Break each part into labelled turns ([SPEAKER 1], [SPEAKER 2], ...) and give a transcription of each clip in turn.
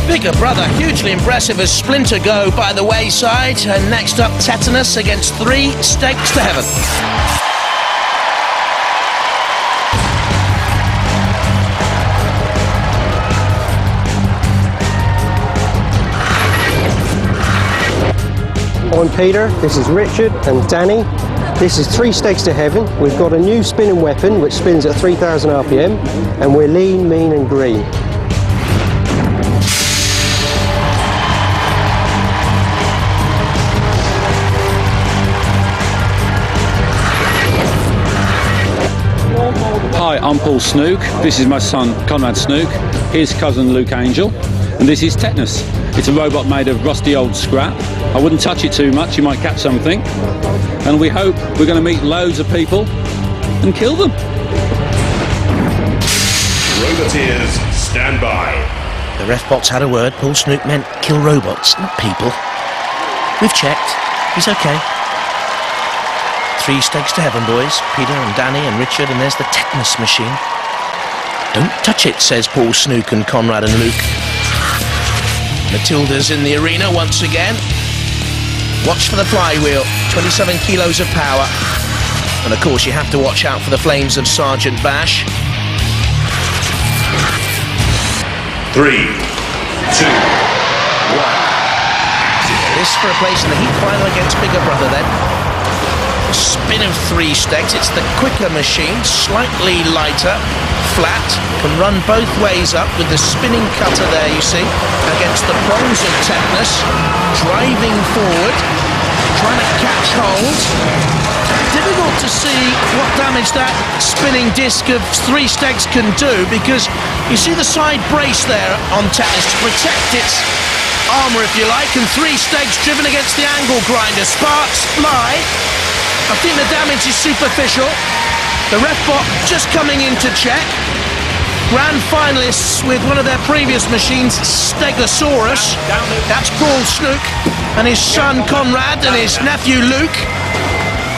[SPEAKER 1] Bigger brother, hugely impressive as Splinter go by the wayside. And next up, Tetanus against 3 Stegs to heaven.
[SPEAKER 2] I'm Peter, this is Richard and Danny. This is 3 Stegs to heaven. We've got a new spinning weapon which spins at 3,000 RPM, and we're lean, mean and green.
[SPEAKER 3] Hi, I'm Paul Snook. This is my son Conrad Snook. Here's cousin Luke Angel. And this is Tetanus. It's a robot made of rusty old scrap. I wouldn't touch it too much, you might catch something. And we hope we're going to meet loads of people and kill them.
[SPEAKER 4] Roboteers, stand by.
[SPEAKER 1] The ref bots had a word. Paul Snook meant kill robots, not people. We've checked. He's okay. 3 Stegs to heaven, boys. Peter and Danny and Richard, and there's the Tetanus machine. Don't touch it, says Paul Snook and Conrad and Luke. Matilda's in the arena once again. Watch for the flywheel, 27 kilos of power. And of course you have to watch out for the flames of Sergeant Bash.
[SPEAKER 4] 3, 2, 1.
[SPEAKER 1] This for a place in the heat final against Bigger Brother then. Spin of 3 Stegs, it's the quicker machine, slightly lighter, flat, can run both ways up with the spinning cutter there you see, against the prongs of Tetanus, driving forward, trying to catch hold. Difficult to see what damage that spinning disc of 3 Stegs can do, because you see the side brace there on Tetanus to protect its armour if you like, and 3 Stegs driven against the angle grinder, sparks fly. I think the damage is superficial. The ref bot just coming in to check. Grand finalists with one of their previous machines, Stegosaurus. That's Paul Snook and his son Conrad and his nephew Luke.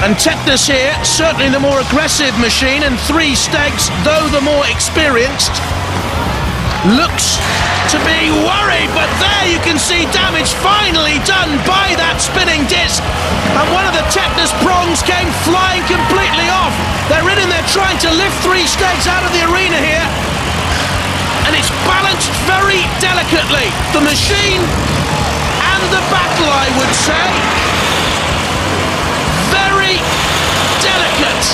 [SPEAKER 1] And Tetanus here, certainly the more aggressive machine, and 3 Stegs, though the more experienced, looks to be worried, but there you can see damage finally done by that spinning disc, and one of the Tetanus prongs came flying completely off. They're in there trying to lift 3 Stegs out of the arena here, and it's balanced very delicately. The machine and the battle, I would say, very delicate.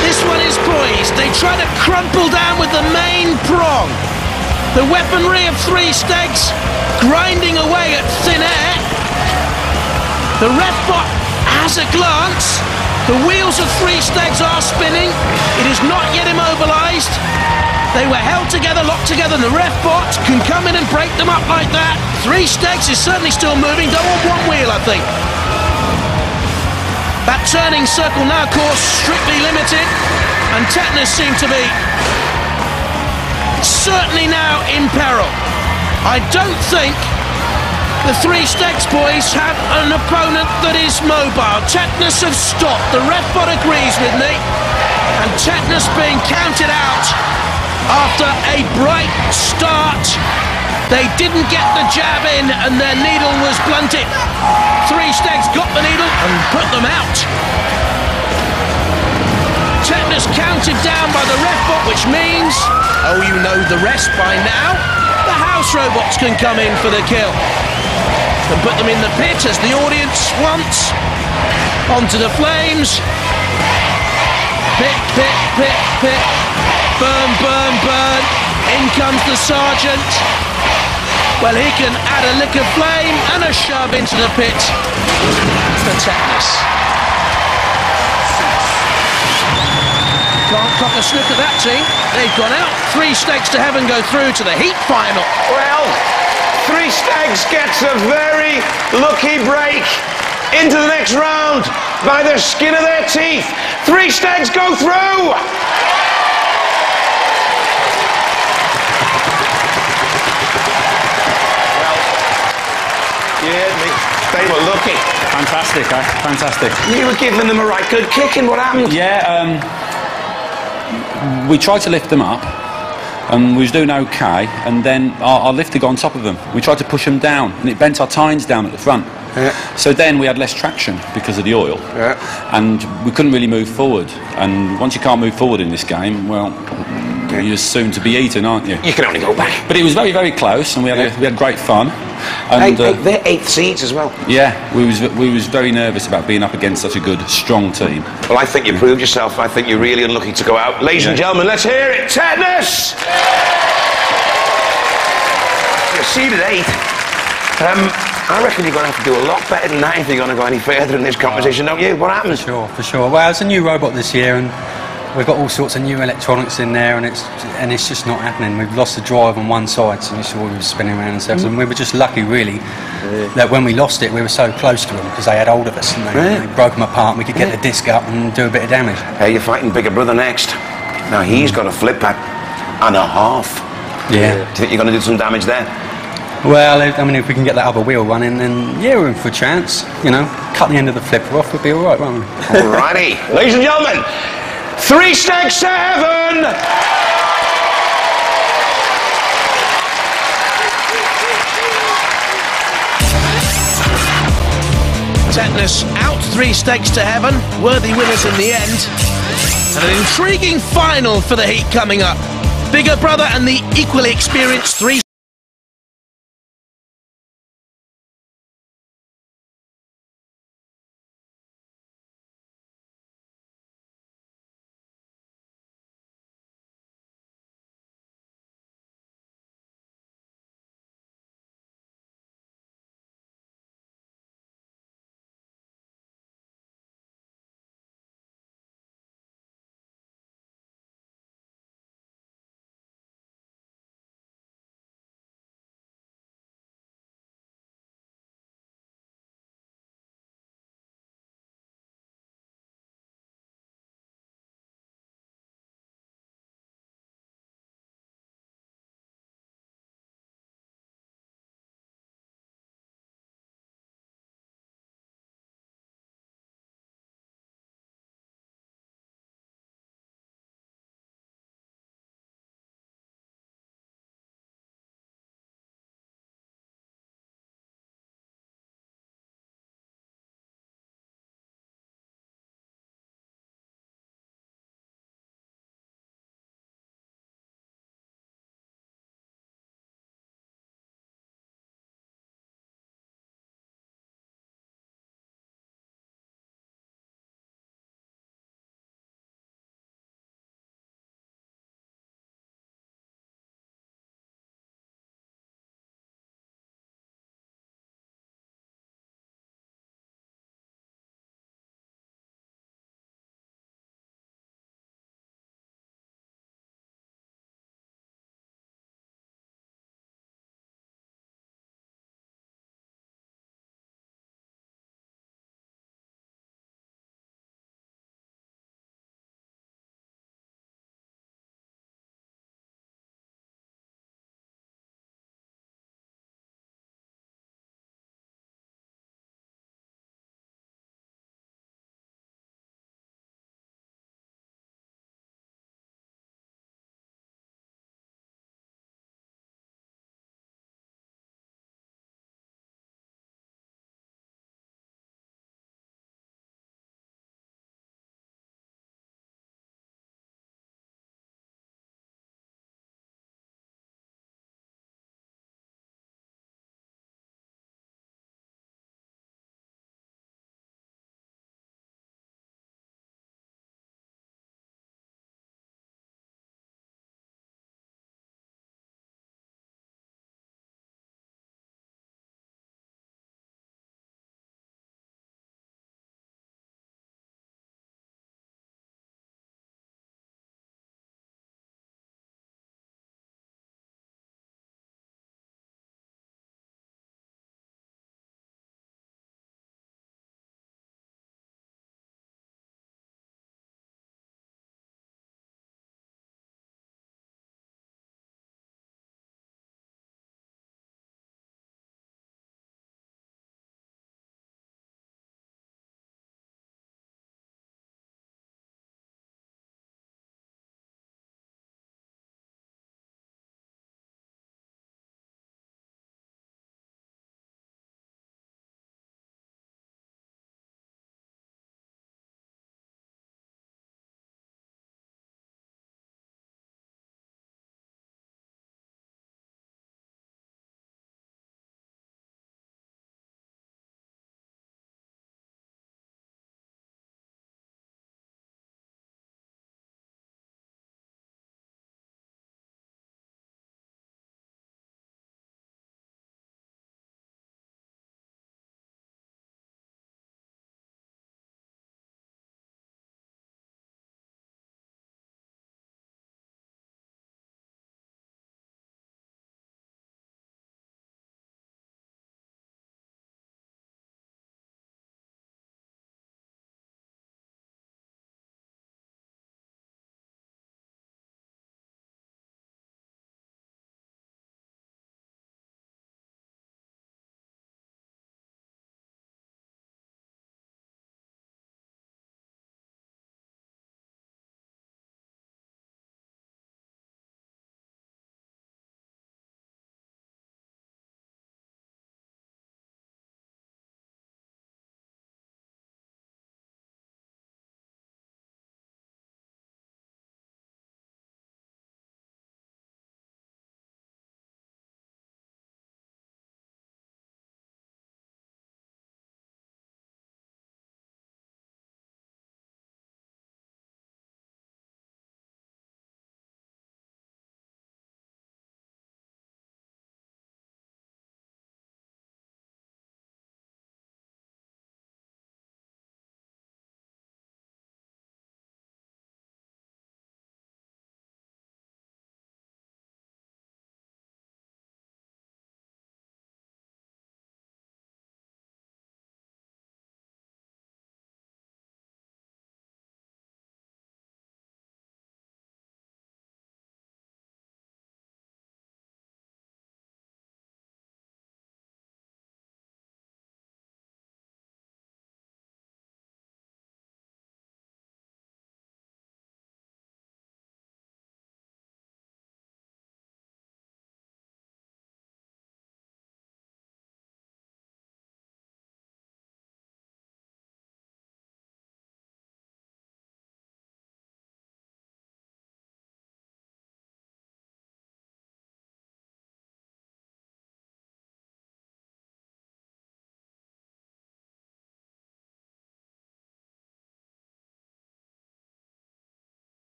[SPEAKER 1] This one is poised. They try to crumple down with the main prong. The weaponry of 3 Stegs grinding away at thin air. The ref bot has a glance. The wheels of 3 Stegs are spinning. It is not yet immobilised. They were held together, locked together, and the ref bot can come in and break them up like that. 3 Stegs is certainly still moving, though on one wheel, I think. That turning circle now, of course, strictly limited, and Tetanus seem to be certainly now in peril. I don't think the 3 Stegs boys have an opponent that is mobile. Tetanus have stopped. The ref bot agrees with me. And Tetanus being counted out after a bright start. They didn't get the jab in and their needle was blunted. 3 Stegs got the needle and put them out. Tetanus counted down by the ref bot, which means, oh, you know the rest by now, the house robots can come in for the kill. And put them in the pit as the audience wants. Onto the flames. Pit, pit, pit, pit. Burn, burn, burn. In comes the sergeant. Well, he can add a lick of flame and a shove into the pit for Tetanus. Can't cock a snook at that team. They've gone out. 3 Stegs to heaven go through to the heat final.
[SPEAKER 5] Well, 3 Stegs gets a very lucky break into the next round by the skin of their teeth. 3 Stegs go through. Well, you heard me. They were lucky.
[SPEAKER 3] Fantastic, eh? Fantastic.
[SPEAKER 5] You were giving them a right good kicking. What happened?
[SPEAKER 3] Yeah, we tried to lift them up. and we was doing okay, and then our lifter got on top of them. We tried to push them down, and it bent our tines down at the front.
[SPEAKER 5] Yeah.
[SPEAKER 3] So then we had less traction because of the oil, and we couldn't really move forward. And once you can't move forward in this game, well, you're soon to be eaten, aren't you?
[SPEAKER 5] You can only go back.
[SPEAKER 3] But it was very, very close, and we had great fun. And
[SPEAKER 5] They're 8th seeds as well.
[SPEAKER 3] yeah, we was very nervous about being up against such a good, strong team.
[SPEAKER 5] Well, I think you proved yourself. I think you're really unlucky to go out. Ladies and gentlemen, let's hear it. Tetanus! You're seeded 8th. I reckon you're going to have to do a lot better than that if you're going to go any further in this competition, don't you? What happens?
[SPEAKER 6] For sure. Well, it's a new robot this year, and we've got all sorts of new electronics in there, and it's just not happening. We've lost the drive on one side, so you saw we were spinning around in circles, and we were just lucky, really, that when we lost it, we were so close to them because they had hold of us, and they broke them apart, and we could get the disc up and do a bit of damage.
[SPEAKER 5] Hey, you're fighting bigger brother next. Now he's got a flip pad and a half.
[SPEAKER 6] Yeah.
[SPEAKER 5] Do you think you're going to do some damage there?
[SPEAKER 6] Well, I mean, if we can get that other wheel running, then yeah, we're in for a chance. You know, cut the end of the flipper off, we'll be all right, won't we?
[SPEAKER 5] Alrighty, ladies and gentlemen, 3 Stegs to heaven.
[SPEAKER 1] Tetanus out 3 Stegs to heaven, worthy winners in the end. And an intriguing final for the heat coming up. Bigger brother and the equally experienced 3